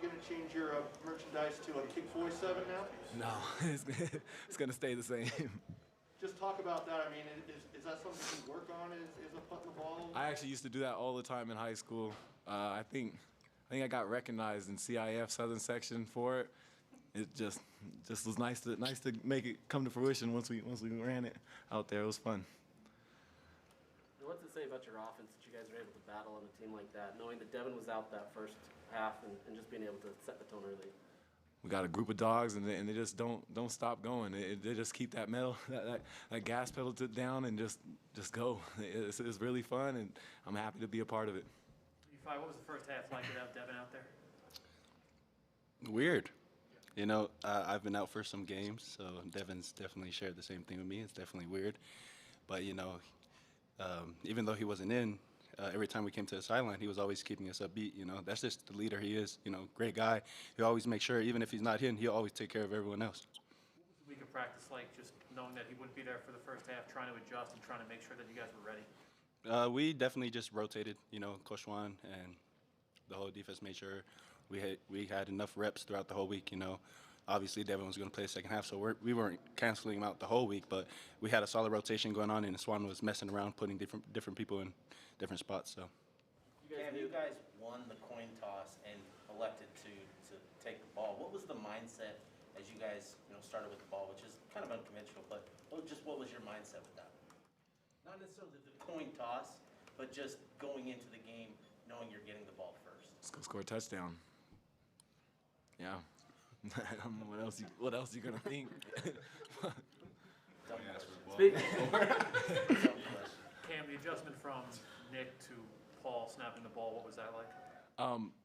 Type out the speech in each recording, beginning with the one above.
going to change your merchandise to a Kick 47 now? No, it's going to stay the same. Just talk about that. I mean, is that something you work on? Is a putting the ball? I actually used to do that all the time in high school. I think I got recognized in CIF Southern Section for it. It just was nice to make it come to fruition once we ran it out there. It was fun. What's it say about your offense that you guys were able to battle on a team like that, knowing that Devin was out that first half and just being able to set the tone early? We got a group of dogs, and they just don't stop going. They just keep that metal, that gas pedal down, and just go. It's really fun, and I'm happy to be a part of it. What was the first half like without Devin out there? Weird. You know, I've been out for some games, so Devin's definitely shared the same thing with me. It's definitely weird. But, you know, even though he wasn't in, every time we came to the sideline, he was always keeping us upbeat. You know, that's just the leader he is. You know, great guy. He always makes sure, even if he's not in, he'll always take care of everyone else. What was the week of practice like, just knowing that he wouldn't be there for the first half, trying to adjust and trying to make sure that you guys were ready? We definitely just rotated. You know, Coach Juan and the whole defense made sure we had enough reps throughout the whole week. You know, obviously Devin was going to play the second half, so we weren't canceling him out the whole week. But we had a solid rotation going on, and Swan was messing around, putting different people in different spots. So. You guys won the coin toss and elected to take the ball. What was the mindset as you guys started with the ball, which is kind of unconventional, but what was your mindset with that? Not necessarily the coin toss, but just going into the game knowing you're getting the ball first. Let's go score a touchdown. Yeah. I don't know what else you gonna think. Cam, the adjustment from Nick to Paul snapping the ball, what was that like?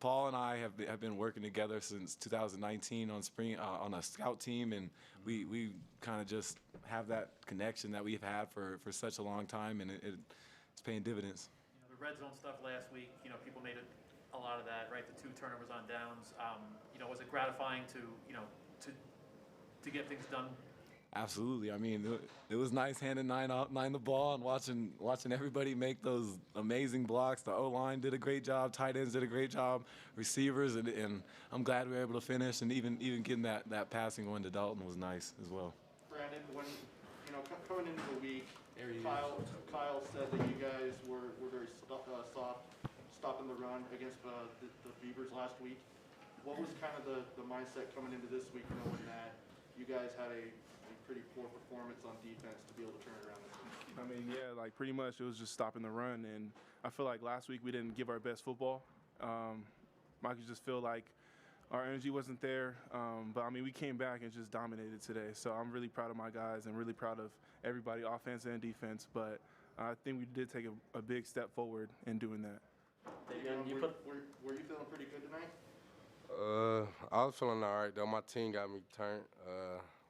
Paul and I have been working together since 2019 on a scout team, and we kind of just have that connection that we've had for such a long time, and it's paying dividends. The red zone stuff last week, people made a lot of that, right? The 2 turnovers on downs. Was it gratifying to get things done? Absolutely. I mean, it was nice handing nine the ball and watching everybody make those amazing blocks. The O-line did a great job. Tight ends did a great job. Receivers, and I'm glad we were able to finish. And even getting that passing one to Dalton was nice as well. Brandon, when coming into the week, Kyle said that you guys were very soft stopping the run against the Beavers last week. What was kind of the mindset coming into this week, knowing that you guys had a pretty poor performance on defense to be able to turn it around this week? I mean, yeah, like pretty much it was just stopping the run, and I feel like last week we didn't give our best football. I could just feel like our energy wasn't there, but I mean, we came back and just dominated today. So I'm really proud of my guys and really proud of everybody, offense and defense. But I think we did take a big step forward in doing that. Were you feeling pretty good tonight? I was feeling all right though. My team got me turned.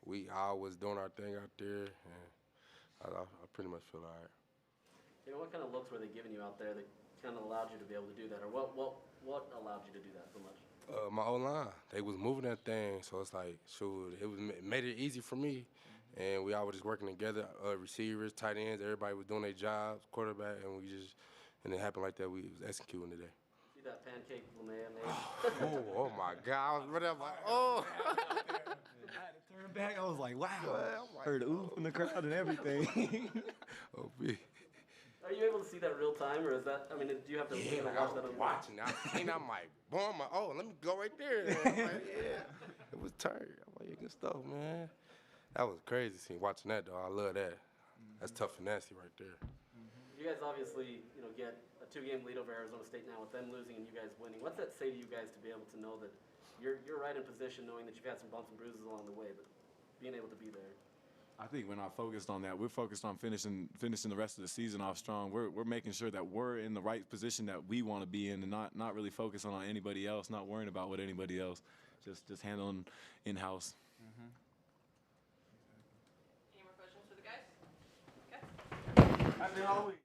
We all was doing our thing out there, and I pretty much feel all right. What kind of looks were they giving you out there that kind of allowed you to be able to do that, or what allowed you to do that so much? My O-line, they was moving that thing, so it's like, shoot, it made it easy for me, and we all were just working together. Receivers, tight ends, everybody was doing their jobs, quarterback, and it happened like that. We was executing today. See that pancake made? Oh my God! I was ready. I'm like, oh. I had to turn back. I was like, wow. I heard the ooh from the crowd and everything. Oh, me. Are you able to see that real time, or is that? I mean, do you have to Yeah, watch I was that on watching. I'm like, boom, let me go right there. I'm like, yeah, it was turned. I'm like, yeah, good stuff, man. That was crazy seeing watching that though. I love that. That's tough and nasty right there. You guys obviously, get a 2-game lead over Arizona State now with them losing and you guys winning. What's that say to you guys to be able to know that you're right in position, knowing that you've had some bumps and bruises along the way, but being able to be there? I think we're not focused on that. We're focused on finishing the rest of the season off strong. We're making sure that we're in the right position that we want to be in, and not really focusing on anybody else, not worrying about what anybody else, just handling in-house. Any more questions for the guys? Okay. I've been always.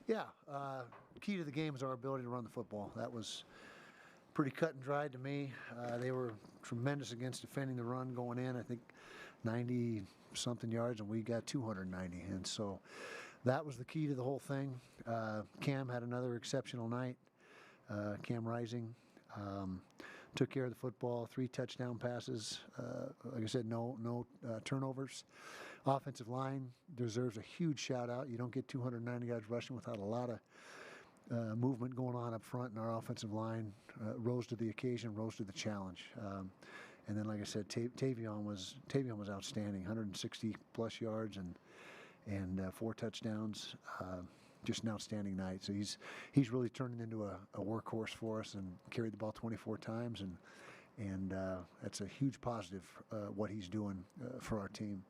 Yeah, key to the game is our ability to run the football. That was pretty cut and dried to me. They were tremendous against defending the run going in. I think 90-something yards, and we got 290. And so that was the key to the whole thing. Cam had another exceptional night. Cam Rising took care of the football, 3 touchdown passes. Like I said, no turnovers. Offensive line deserves a huge shout out. You don't get 290 yards rushing without a lot of movement going on up front, and our offensive line rose to the occasion, rose to the challenge. And then, like I said, Tavion was outstanding, 160 plus yards and 4 touchdowns. Just an outstanding night. So he's really turning into a workhorse for us and carried the ball 24 times, and that's a huge positive what he's doing for our team.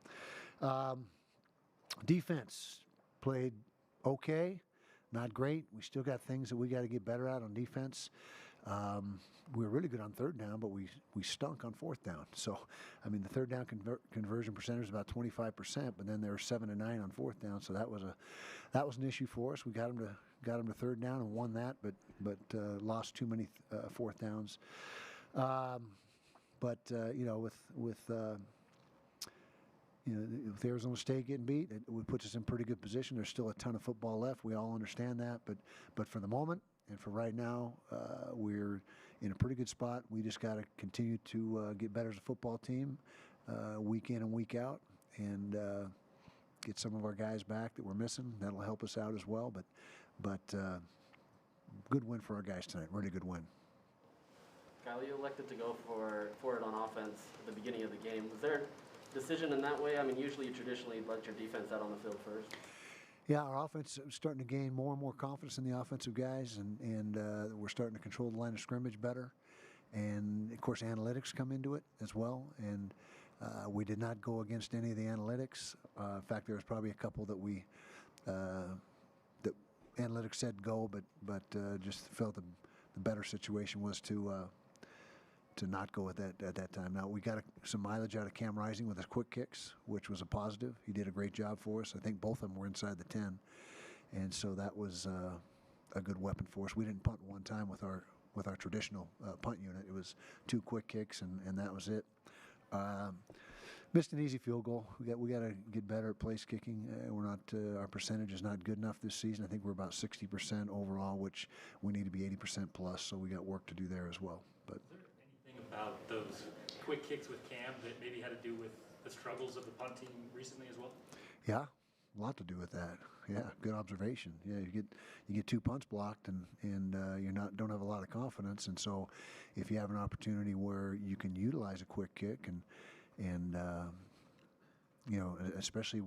Defense played okay, not great. We still got things that we got to get better at on defense. We were really good on third down, but we stunk on fourth down. So, I mean, the third down conversion percentage is about 25%, but then they were 7 and 9 on fourth down. So that was an issue for us. We got them to third down and won that, but lost too many fourth downs. You know, with Arizona State getting beat, it would put us in pretty good position. There's still a ton of football left. We all understand that, but for the moment and for right now, we're in a pretty good spot. We just got to continue to get better as a football team, week in and week out, and get some of our guys back that we're missing. That'll help us out as well. But good win for our guys tonight. Really good win. Kyle, you elected to go for it on offense at the beginning of the game. Was there a decision in that way? I mean, usually you traditionally let your defense out on the field first. Yeah, our offense is starting to gain more and more confidence in the offensive guys, and we're starting to control the line of scrimmage better. And, of course, analytics come into it as well. And we did not go against any of the analytics. In fact, there was probably a couple that that analytics said go, but just felt the better situation was to not go at that time. Now, we got some mileage out of Cam Rising with his quick kicks, which was a positive. He did a great job for us. I think both of them were inside the 10, and so that was a good weapon for us. We didn't punt one time with our traditional punt unit. It was 2 quick kicks, and that was it. Missed an easy field goal. We got to get better at place kicking. We're not our percentage is not good enough this season. I think we're about 60% overall, which we need to be 80% plus. So we got work to do there as well. But about those quick kicks with Cam that maybe had to do with the struggles of the punt team recently as well? Yeah, a lot to do with that. Yeah, good observation. Yeah, you get 2 punts blocked and you don't have a lot of confidence, and so if you have an opportunity where you can utilize a quick kick and you know, especially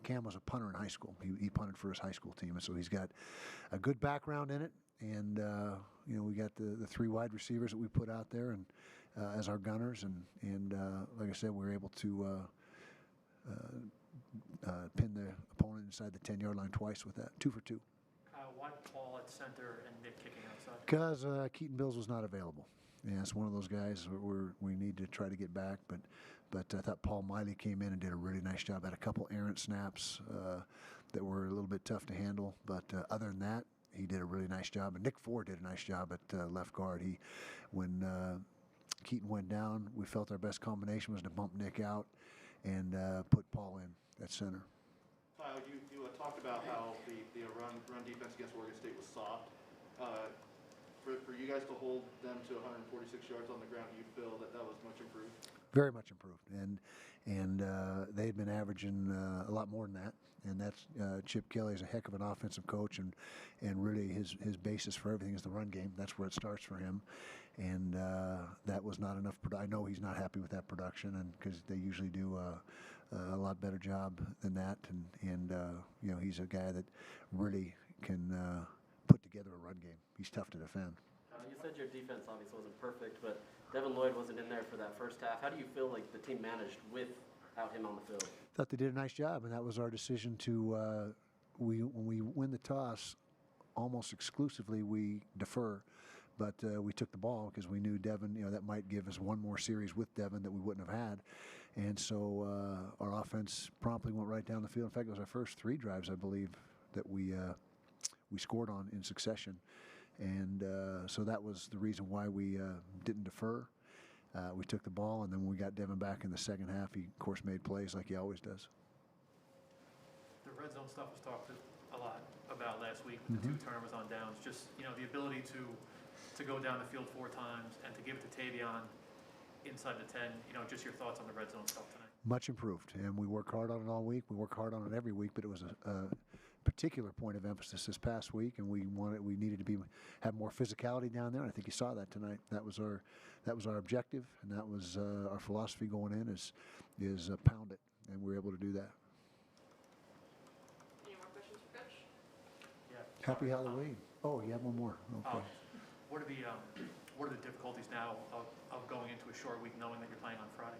Cam was a punter in high school. He punted for his high school team, and so he's got a good background in it. And you know, we got the 3 wide receivers that we put out there and as our gunners, and like I said, we were able to pin the opponent inside the 10-yard line twice with that, 2 for 2. Why Paul at center and Nick kicking outside? Because Keaton Bills was not available. Yeah, it's one of those guys we need to try to get back, but I thought Paul Miley came in and did a really nice job. Had a couple errant snaps that were a little bit tough to handle, but other than that, he did a really nice job. And Nick Ford did a nice job at left guard. When Keaton went down, we felt our best combination was to bump Nick out and put Paul in at center. Kyle, you talked about how the run defense against Oregon State was soft. For you guys to hold them to 146 yards on the ground, do you feel that was much improved? Very much improved, and they had been averaging a lot more than that. And that's Chip Kelly is a heck of an offensive coach, and really his basis for everything is the run game. That's where it starts for him, and that was not enough. I know he's not happy with that production, and because they usually do a lot better job than that. And you know, he's a guy that really can put together a run game. He's tough to defend. You said your defense obviously wasn't perfect, but Devin Lloyd wasn't in there for that first half. How do you feel like the team managed without him on the field? Thought they did a nice job, and that was our decision to. When we win the toss, almost exclusively we defer, but we took the ball because we knew Devin. You know, that might give us one more series with Devin that we wouldn't have had, and so our offense promptly went right down the field. In fact, it was our first 3 drives, I believe, that we we scored on in succession. And so that was the reason why we didn't defer. We took the ball, and then when we got Devin back in the second half, he, of course, made plays like he always does. The red zone stuff was talked a lot about last week with the 2 turnovers on downs. Just, you know, the ability to go down the field 4 times and to give it to Tavion inside the 10, you know, just your thoughts on the red zone stuff tonight. Much improved, and we work hard on it all week. We work hard on it every week, but it was a particular point of emphasis this past week, and we needed to have more physicality down there. And I think you saw that tonight. That was our objective, and that was our philosophy going in is pound it, and we were able to do that. Any more questions for Coach? Yeah. Happy Halloween. Oh, you have one more. Okay. What are the difficulties now of going into a short week knowing that you're playing on Friday?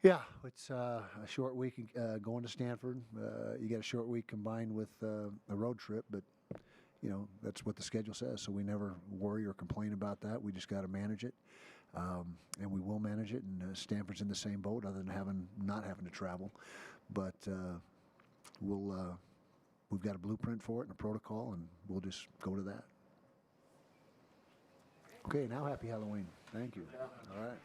Yeah, it's a short week going to Stanford. You get a short week combined with a road trip, but you know that's what the schedule says. So we never worry or complain about that. We just got to manage it, and we will manage it. And Stanford's in the same boat, other than not having to travel. But we've got a blueprint for it and a protocol, and we'll just go to that. Okay, now happy Halloween. Thank you. All right.